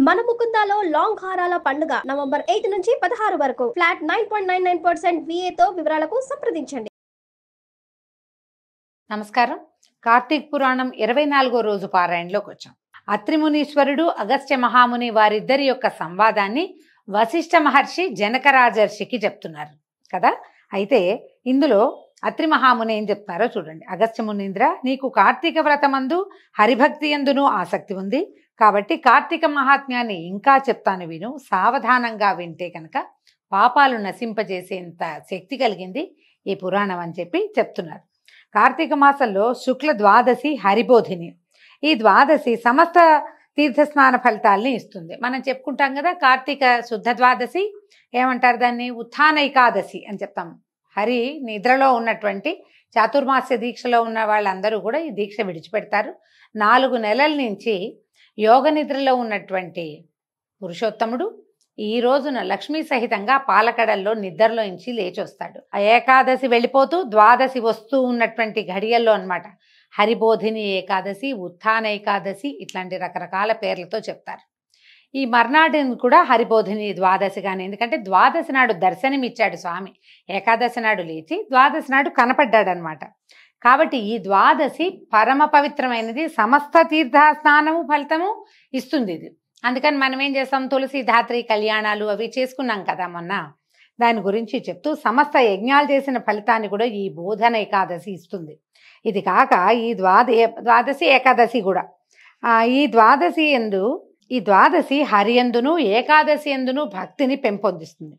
మన ముకుందాలో లాంగ్ హారాల పండుగ నవంబర్ 8 నుంచి 16 వరకు ఫ్లాట్ 9.99% VAతో వివరాలకు సంప్రదించండి. నమస్కారం. కార్తీక పురాణం 24వ రోజు పారాయణలోకి వచ్చాం. అత్రి మునీశ్వరుడు అగస్త్య మహాముని వారిద్దరి యొక్క సంవాదాన్ని వశిష్ఠ మహర్షి జనకరాజర్షికి చెప్తున్నారు కదా. అయితే ఇందులో అత్రి మహాముని ఏం చెప్తారో చూడండి. అగస్త్య మునీంద్ర, నీకు కార్తీక వ్రతమందు హరిభక్తి యందును ఆసక్తి ఉంది కాబట్టి కార్తీక మహాత్మ్యాన్ని ఇంకా చెప్తాను, విను. సావధానంగా వింటే కనుక పాపాలు నశింపజేసేంత శక్తి కలిగింది ఈ పురాణం అని చెప్పి చెప్తున్నారు. కార్తీక మాసంలో శుక్ల ద్వాదశి హరిబోధిని. ఈ ద్వాదశి సమస్త తీర్థస్నాన ఫలితాలని ఇస్తుంది. మనం చెప్పుకుంటాం కదా, కార్తీక శుద్ధ ద్వాదశి ఏమంటారు దాన్ని, ఉత్థాన ఏకాదశి అని చెప్తాం. హరి నిద్రలో ఉన్నటువంటి చాతుర్మాస్య దీక్షలో ఉన్న వాళ్ళందరూ కూడా ఈ దీక్ష విడిచిపెడతారు. 4 నెలల నుంచి యోగ నిద్రలో ఉన్నటువంటి పురుషోత్తముడు ఈ రోజున లక్ష్మీ సహితంగా పాలకడల్లో నిద్రలో నుంచి లేచి వస్తాడు. ఆ ఏకాదశి వెళ్ళిపోతూ ద్వాదశి వస్తూ ఉన్నటువంటి ఘడియల్లో అన్నమాట. హరిబోధిని ఏకాదశి, ఉత్థాన ఏకాదశి, ఇట్లాంటి రకరకాల పేర్లతో చెప్తారు. ఈ మర్నాటిని కూడా హరిబోధిని ద్వాదశిగానే, ఎందుకంటే ద్వాదశి నాడు దర్శనమిచ్చాడు స్వామి. ఏకాదశి నాడు లేచి ద్వాదశి నాడు కనపడ్డాడనమాట. కాబట్టి ఈ ద్వాదశి పరమ పవిత్రమైనది, సమస్త తీర్థ స్నానము ఫలితము ఇస్తుంది ఇది. అందుకని మనం ఏం చేస్తాం, తులసి ధాత్రి కళ్యాణాలు అవి చేసుకున్నాం కదా మొన్న. దాని గురించి చెప్తూ సమస్త యజ్ఞాలు చేసిన ఫలితాన్ని కూడా ఈ బోధన ఏకాదశి ఇస్తుంది. ఇది కాక ఈ ద్వాదశి ఏకాదశి కూడా ఈ ద్వాదశి హరి యందును ఏకాదశి యందును భక్తిని పెంపొందిస్తుంది.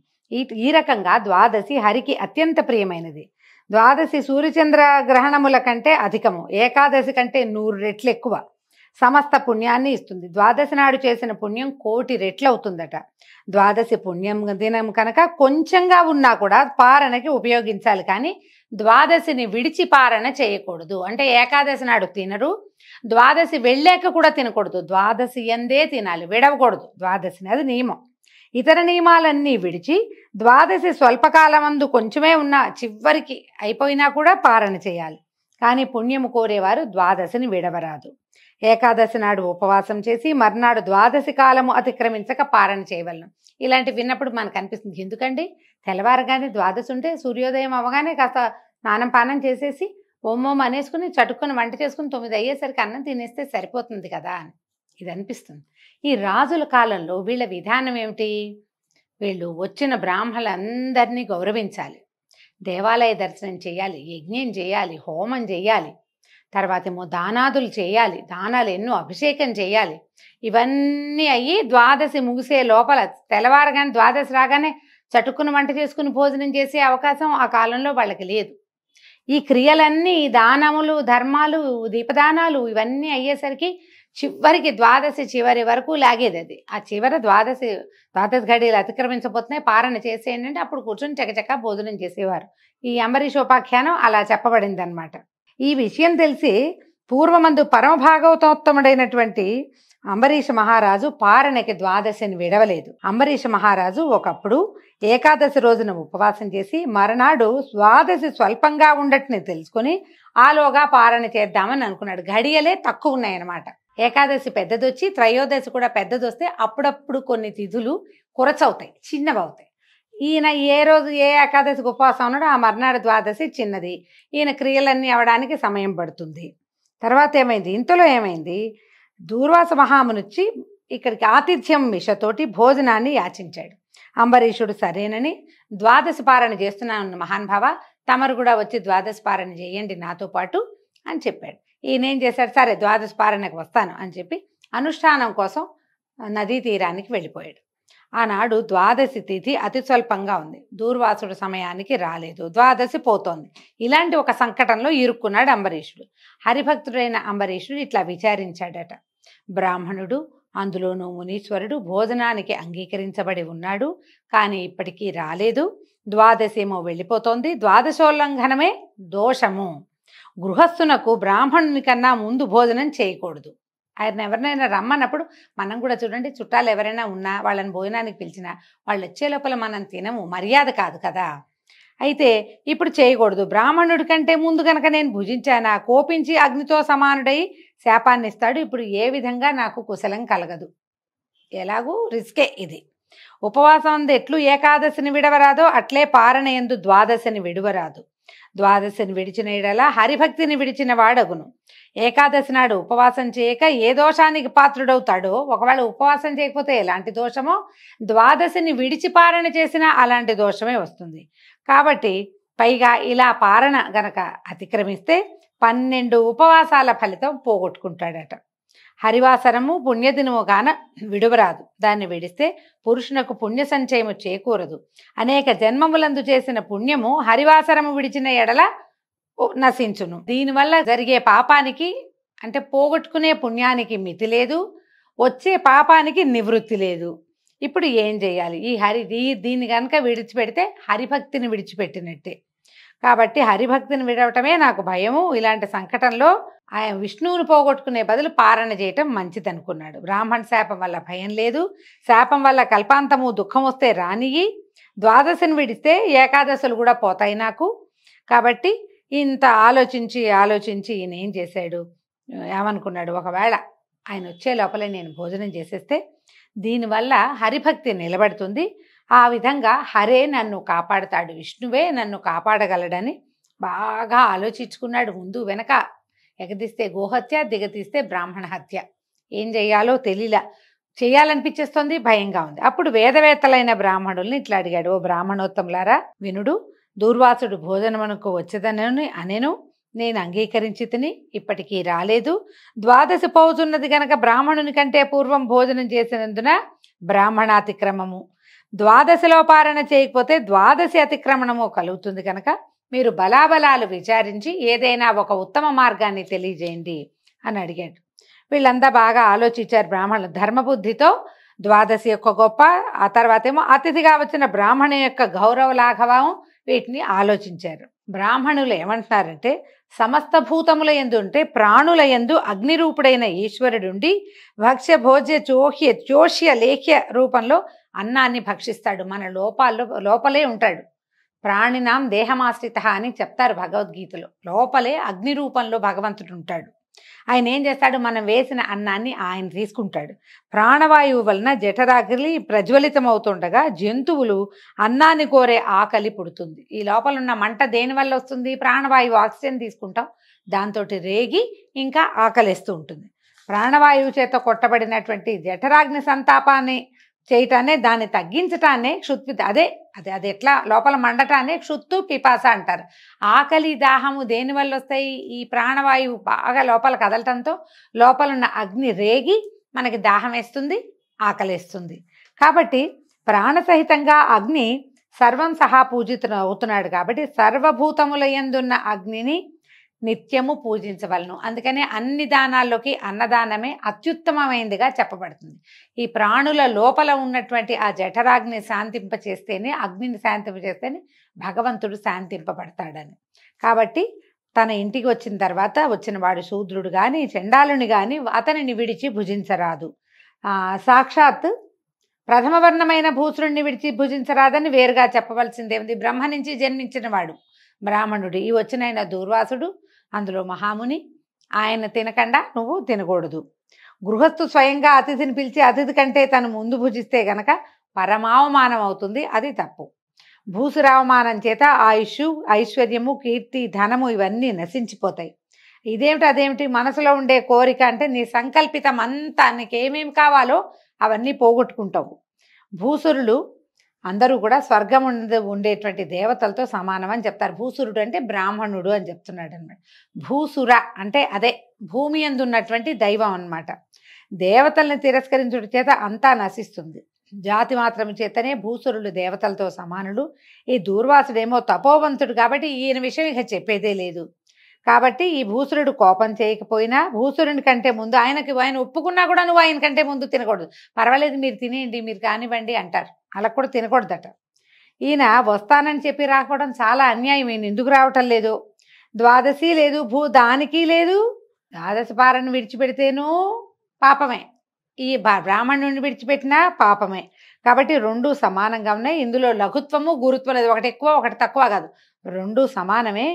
ఈ రకంగా ద్వాదశి హరికి అత్యంత ప్రియమైనది. ద్వాదశి సూర్యచంద్ర గ్రహణముల కంటే అధికము, ఏకాదశి కంటే 100 రెట్లు ఎక్కువ సమస్త పుణ్యాన్ని ఇస్తుంది. ద్వాదశి నాడు చేసిన పుణ్యం 1,000,000 రెట్లు అవుతుందట. ద్వాదశి పుణ్యం దినం కనుక కొంచెంగా ఉన్నా కూడా పారణకి ఉపయోగించాలి, కానీ ద్వాదశిని విడిచి పారణ చేయకూడదు. అంటే ఏకాదశి నాడు తినరు, ద్వాదశి వెళ్ళాక కూడా తినకూడదు, ద్వాదశి ఎందే తినాలి, విడవకూడదు ద్వాదశిని, అది నియమం. ఇతర నియమాలన్నీ విడిచి ద్వాదశి స్వల్పకాలమందు కొంచెమే ఉన్నా చివరికి అయిపోయినా కూడా పారణ చేయాలి. కానీ పుణ్యము కోరేవారు ద్వాదశిని విడవరాదు. ఏకాదశి నాడు ఉపవాసం చేసి మర్నాడు ద్వాదశి కాలము అతిక్రమించక పారణ చేయవలను. ఇలాంటివి విన్నప్పుడు మనకు అనిపిస్తుంది, ఎందుకండి తెల్లవారగానే ద్వాదశి ఉంటే సూర్యోదయం అవ్వగానే కాస్త స్నానం పానం చేసేసి ఓమోం అనేసుకుని చటుక్కుని వంట చేసుకుని 9 అయ్యేసరికి అన్నం తినేస్తే సరిపోతుంది కదా అని ఇది అనిపిస్తుంది. ఈ రాజుల కాలంలో వీళ్ళ విధానం ఏమిటి, వీళ్ళు వచ్చిన బ్రాహ్మణులందరినీ గౌరవించాలి, దేవాలయ దర్శనం చేయాలి, యజ్ఞం చేయాలి, హోమం చేయాలి, తర్వాత ఏమో దానాదులు చేయాలి, దానాలు ఎన్నో అభిషేకం చేయాలి. ఇవన్నీ అయ్యి ద్వాదశి ముగిసే లోపల తెల్లవారగానే ద్వాదశి రాగానే చటుక్కుని వంట చేసుకుని భోజనం చేసే అవకాశం ఆ కాలంలో వాళ్ళకి లేదు. ఈ క్రియలన్నీ దానములు ధర్మాలు దీపదానాలు ఇవన్నీ అయ్యేసరికి చివరికి ద్వాదశి చివరి వరకు లాగేది అది. ఆ చివరి ద్వాదశి ఘడియలు అతిక్రమించబోతున్నాయి, పారణ చేసేయండి అంటే అప్పుడు కూర్చొని చకచకా భోజనం చేసేవారు. ఈ అంబరీషోపాఖ్యానం అలా చెప్పబడింది అనమాట. ఈ విషయం తెలిసి పూర్వమందు పరమభాగవతోత్తముడైనటువంటి అంబరీష మహారాజు పారణకి ద్వాదశిని విడవలేదు. అంబరీష మహారాజు ఒకప్పుడు ఏకాదశి రోజున ఉపవాసం చేసి మరునాడు ద్వాదశి స్వల్పంగా ఉండటని తెలుసుకొని ఆలోగా పారణ చేద్దామని అనుకున్నాడు. ఘడియలే తక్కువ ఉన్నాయన్నమాట. ఏకాదశి పెద్దదొచ్చి త్రయోదశి కూడా పెద్దదొస్తే అప్పుడప్పుడు కొన్ని తిథులు కురచవుతాయి, చిన్నవవుతాయి. ఈయన ఏ రోజు ఏ ఏకాదశికి ఉపవాసం ఉన్నాడో ఆ మర్నాడు ద్వాదశి చిన్నది, ఈయన క్రియలన్నీ అవడానికి సమయం పడుతుంది. తర్వాత ఏమైంది, ఇంతలో ఏమైంది, దూర్వాస మహామునిచ్చి ఇక్కడికి ఆతిథ్యం మిషతోటి భోజనాన్ని యాచించాడు. అంబరీషుడు సరేనని, ద్వాదశి పారణ చేస్తున్నాను మహానుభావ, తమరు కూడా వచ్చి ద్వాదశి పారణ చేయండి నాతో పాటు అని చెప్పాడు. ఈయనేం చేశాడు, సరే ద్వాదశి పారణకు వస్తాను అని చెప్పి అనుష్ఠానం కోసం నదీ తీరానికి వెళ్ళిపోయాడు. ఆనాడు ద్వాదశి తిథి అతి స్వల్పంగా ఉంది, దూర్వాసుడు సమయానికి రాలేదు, ద్వాదశి పోతోంది. ఇలాంటి ఒక సంకటంలో ఇరుక్కున్నాడు అంబరీషుడు. హరిభక్తుడైన అంబరీషుడు ఇట్లా విచారించాడట, బ్రాహ్మణుడు అందులోనూ మునీశ్వరుడు భోజనానికి అంగీకరించబడి ఉన్నాడు, కానీ ఇప్పటికీ రాలేదు, ద్వాదశేమో వెళ్ళిపోతోంది, ద్వాదశోల్లంఘనమే దోషము, గృహస్థునకు బ్రాహ్మణుని కన్నా ముందు భోజనం చేయకూడదు. ఆయన ఎవరినైనా రమ్మన్నప్పుడు మనం కూడా చూడండి, చుట్టాలు ఎవరైనా ఉన్నా వాళ్ళని భోజనానికి పిలిచినా వాళ్ళు వచ్చే లోపల మనం తినము, మర్యాద కాదు కదా. అయితే ఇప్పుడు చేయకూడదు, బ్రాహ్మణుడి కంటే ముందు కనుక నేను భుజించానా కోపించి అగ్నితో సమానుడై శాపాన్ని ఇస్తాడు, ఇప్పుడు ఏ విధంగా నాకు కుశలం కలగదు. ఎలాగూ రిస్కే ఇది. ఉపవాసం అందు ఎట్లు ఏకాదశిని విడవరాదో అట్లే పారణ యందు ద్వాదశిని విడువరాదు. ద్వాదశిని విడిచిన ఎడల హరిభక్తిని విడిచిన వాడగును. ఏకాదశి నాడు ఉపవాసం చేయక ఏ దోషానికి పాత్రుడవుతాడో, ఒకవేళ ఉపవాసం చేయకపోతే ఎలాంటి దోషమో, ద్వాదశిని విడిచి పారణ చేసినా అలాంటి దోషమే వస్తుంది. కాబట్టి పైగా ఇలా పారణ గనక అతిక్రమిస్తే 12 ఉపవాసాల ఫలితం పోగొట్టుకుంటాడట. హరివాసరము పుణ్యదినము గాన విడువరాదు. దాన్ని విడిస్తే పురుషునకు పుణ్య సంచయము చేకూరదు. అనేక జన్మములందు చేసిన పుణ్యము హరివాసరము విడిచిన ఎడల నశించును. దీనివల్ల జరిగే పాపానికి అంటే పోగొట్టుకునే పుణ్యానికి మితి లేదు, వచ్చే పాపానికి నివృత్తి లేదు. ఇప్పుడు ఏం చేయాలి? దీన్ని కనుక విడిచిపెడితే హరిభక్తిని విడిచిపెట్టినట్టే. కాబట్టి హరిభక్తిని విడవటమే నాకు భయము. ఇలాంటి సంకటంలో ఆయన విష్ణువును పోగొట్టుకునే బదులు పారణ చేయటం మంచిది అనుకున్నాడు. బ్రాహ్మణ శాపం వల్ల భయం లేదు, శాపం వల్ల కల్పాంతము దుఃఖం వస్తే రానియి, ద్వాదశిని విడిస్తే ఏకాదశులు కూడా పోతాయి నాకు. కాబట్టి ఇంత ఆలోచించి ఈయన ఏం చేశాడు, ఏమనుకున్నాడు, ఒకవేళ ఆయన వచ్చే లోపలే నేను భోజనం చేసేస్తే దీనివల్ల హరిభక్తి నిలబడుతుంది, ఆ విధంగా హరే నన్ను కాపాడుతాడు, విష్ణువే నన్ను కాపాడగలడని బాగా ఆలోచించుకున్నాడు. ముందు వెనక ఎగదీస్తే గోహత్య, దిగతీస్తే బ్రాహ్మణ హత్య. ఏం చెయ్యాలో తెలియలా, చేయాలనిపించేస్తుంది, భయంగా ఉంది. అప్పుడు వేదవేత్తలైన బ్రాహ్మణుల్ని ఇట్లా అడిగాడు, ఓ బ్రాహ్మణోత్తములారా వినుడు, దూర్వాసుడు భోజనమునకు వచ్చేదనని అనేను, నేను అంగీకరించి తిని ఇప్పటికీ రాలేదు. ద్వాదశి పోతున్నది గనక బ్రాహ్మణుని కంటే పూర్వం భోజనం చేసినందున బ్రాహ్మణాతిక్రమము, ద్వాదశిలో పారణ చేయకపోతే ద్వాదశి అతిక్రమణము కలుగుతుంది కనుక మీరు బలాబలాలు విచారించి ఏదైనా ఒక ఉత్తమ మార్గాన్ని తెలియజేయండి అని అడిగాడు. వీళ్ళంతా బాగా ఆలోచించారు బ్రాహ్మణులు. ధర్మబుద్ధితో ద్వాదశి యొక్క గొప్ప, ఆ తర్వాత ఏమో అతిథిగా వచ్చిన బ్రాహ్మణు యొక్క గౌరవ లాఘవం, వీటిని ఆలోచించారు. బ్రాహ్మణులు ఏమంటున్నారంటే, సమస్త భూతముల యందు ఉంటే ప్రాణుల యందు అగ్నిరూపుడైన ఈశ్వరుడుండి భక్ష్య భోజ్య చోష్య లేఖ్య రూపంలో అన్నాన్ని భక్షిస్తాడు. మన లోపలే ఉంటాడు. ప్రాణినాం దేహమాశ్రిత అని చెప్తారు భగవద్గీతలో. లోపలే అగ్ని రూపంలో భగవంతుడు ఉంటాడు. ఆయన ఏం చేస్తాడు, మనం వేసిన అన్నాన్ని ఆయన తీసుకుంటాడు. ప్రాణవాయువు వలన జఠరాగ్ని ప్రజ్వలితమవుతుండగా జంతువులు అన్నాన్ని కోరే ఆకలి పుడుతుంది. ఈ లోపల ఉన్న మంట దేనివల్ల వస్తుంది? ప్రాణవాయువు, ఆక్సిజన్ తీసుకుంటాం, దాంతో రేగి ఇంకా ఆకలిస్తూ ఉంటుంది. ప్రాణవాయువు చేత కొట్టబడినటువంటి జఠరాగ్ని సంతాపాన్ని చేయటాన్ని, దాన్ని తగ్గించటాన్ని క్షుత్పి అదే ఎట్లా లోపల మండటాన్ని క్షుత్తు పిపాస అంటారు. ఆకలి దాహము దేనివల్ల వస్తాయి? ఈ ప్రాణవాయువు బాగా లోపల కదలటంతో లోపలున్న అగ్ని రేగి మనకి దాహం వేస్తుంది, ఆకలిస్తుంది. కాబట్టి ప్రాణసహితంగా అగ్ని సర్వం సహా పూజిత అవుతున్నాడు. కాబట్టి సర్వభూతముల యందున్న అగ్నిని నిత్యము పూజించవలను. అందుకనే అన్ని దానాల్లోకి అన్నదానమే అత్యుత్తమమైనదిగా చెప్పబడుతుంది. ఈ ప్రాణుల లోపల ఉన్నటువంటి ఆ జఠరాగ్ని శాంతింపచేస్తేనే, అగ్నిని శాంతింపచేస్తేనే భగవంతుడు శాంతింపబడతాడని. కాబట్టి తన ఇంటికి వచ్చిన తర్వాత వచ్చిన వాడు శూద్రుడు కానీ చండాలుని కానీ అతనిని విడిచి భుజించరాదు. సాక్షాత్ ప్రథమ వర్ణమైన భూసురుణ్ణి విడిచి భుజించరాదని వేరుగా చెప్పవలసిందేముంది? బ్రహ్మ నుంచి జన్మించిన వాడు బ్రాహ్మణుడు. ఈ వచ్చిన దూర్వాసుడు, అందులో మహాముని, ఆయన తినకుండా నువ్వు తినకూడదు. గృహస్థు స్వయంగా అతిథిని పిలిచి అతిథి కంటే తను ముందు భుజిస్తే గనక పరమావమానం అవుతుంది, అది తప్పు. భూసురావమానం చేత ఆయుష్, ఐశ్వర్యము, కీర్తి, ధనము ఇవన్నీ నశించిపోతాయి. అదేమిటి మనసులో ఉండే కోరిక అంటే నీ సంకల్పితం అంతా, నీకేమేమి కావాలో అవన్నీ పోగొట్టుకుంటావు. భూసురులు అందరూ కూడా స్వర్గం ఉండేటువంటి దేవతలతో సమానం అని చెప్తారు. భూసురుడు అంటే బ్రాహ్మణుడు అని చెప్తున్నాడు అనమాట. భూసుర అంటే అదే భూమి యందు ఉన్నటువంటి దైవం అన్నమాట. దేవతల్ని తిరస్కరించుట చేత అంతా నశిస్తుంది. జాతి మాత్రం చేతనే భూసురులు దేవతలతో సమానులు. ఈ దూర్వాసుడేమో తపోవంతుడు కాబట్టి ఈయన విషయం ఇక చెప్పేదే లేదు. కాబట్టి ఈ భూసురుడు కోపం చేయకపోయినా భూసురుని కంటే ముందు ఆయన ఒప్పుకున్నా కూడా నువ్వు ఆయన కంటే ముందు తినకూడదు, పర్వాలేదు మీరు తినేయండి, మీరు కానివ్వండి అంటారు. అలా కూడా తినకూడదట. ఈయన వస్తానని చెప్పి రాకపోవడం చాలా అన్యాయం. ఈయన ఎందుకు రావటం లేదు? ద్వాదశి లేదు, దానికి లేదు. ద్వాదశి పారను విడిచిపెడితేనూ పాపమే, ఈ బ్రాహ్మణుడిని విడిచిపెట్టినా పాపమే. కాబట్టి రెండూ సమానంగా ఉన్నాయి. ఇందులో లఘుత్వము గురుత్వం అనేది ఒకటి ఎక్కువ ఒకటి తక్కువ కాదు, రెండూ సమానమే.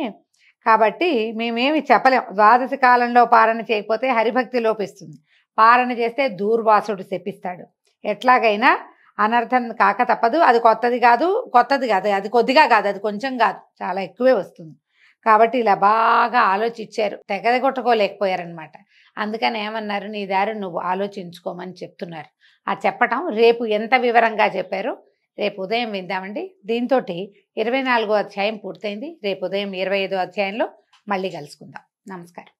కాబట్టి మేమేమి చెప్పలేం. ద్వాదశి కాలంలో పారణ చేయకపోతే హరిభక్తి లోపిస్తుంది, పారణ చేస్తే దూర్వాసుడు శపిస్తాడు. ఎట్లాగైనా అనర్థం కాక తప్పదు. అది కొత్తది కాదు అది కొద్దిగా కాదు, అది కొంచెం కాదు, చాలా ఎక్కువే వస్తుంది. కాబట్టి ఇలా బాగా ఆలోచించారు, తెగదగొట్టుకోలేకపోయారనమాట. అందుకని ఏమన్నారు, నీ దారి నువ్వు ఆలోచించుకోమని చెప్తున్నారు. ఆ చెప్పటం రేపు ఎంత వివరంగా చెప్పారో రేపు ఉదయం విందామండి. దీంతో 24వ అధ్యాయం పూర్తయింది. రేపు ఉదయం 25వ అధ్యాయంలో మళ్ళీ కలుసుకుందాం. నమస్కారం.